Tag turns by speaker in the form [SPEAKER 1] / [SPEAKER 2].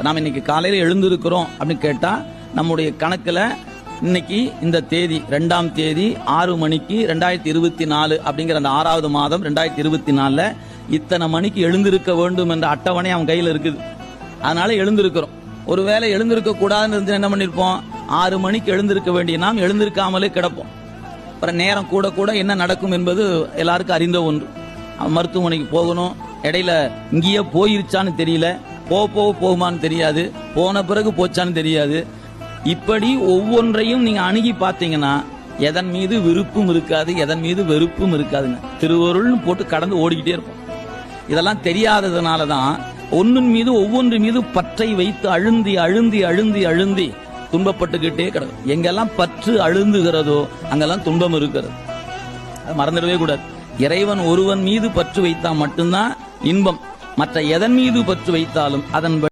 [SPEAKER 1] நாம் இன்னைக்கு காலையில் எழுந்திருக்கிறோம் அப்படின்னு கேட்டா நம்முடைய கணக்குல இன்னைக்கு இந்த தேதி 2ஆம் தேதி 6 மணிக்கு 2024 அப்படிங்கிற அந்த 6வது மாதம் 2024 இத்தனை மணிக்கு எழுந்திருக்க வேண்டும் என்ற அட்டவணை அவன் கையில் இருக்குது. அதனால எழுந்திருக்கிறோம். ஒருவேளை எழுந்திருக்க கூடாதுன்னு இருந்து என்ன பண்ணிருப்போம், 6 மணிக்கு எழுந்திருக்க வேண்டிய நாம் எழுந்திருக்காமலே கிடப்போம். அப்புறம் நேரம் கூட கூட என்ன நடக்கும் என்பது எல்லாருக்கும் அறிந்த ஒன்று. மருத்துவமனைக்கு போகணும், இடையில இங்கேயே போயிருச்சான்னு தெரியல, போகுமான்னு தெரியாது, போன பிறகு போச்சான்னு தெரியாது. இப்படி ஒவ்வொன்றையும் நீங்க அணுகி பார்த்தீங்கன்னா எதன் மீது விருப்பும் இருக்காது, எதன் மீது வெறுப்பும் இருக்காதுங்க. திருவருள்னு போட்டு கடந்து ஓடிக்கிட்டே இருப்போம். இதெல்லாம் தெரியாததுனாலதான் ஒவ்வொன்றின் மீது பற்றை வைத்து அழுந்தி அழுந்தி அழுந்தி அழுந்தி துன்பப்பட்டுக்கிட்டே கிடக்கும். எங்கெல்லாம் பற்று அழுந்துகிறதோ அங்கெல்லாம் துன்பம் இருக்கிறது. அது மறந்துடவே கூடாது. இறைவன் ஒருவன் மீது பற்று வைத்தா மட்டும்தான் இன்பம். மற்ற எதன் மீது பற்று வைத்தாலும் அதன்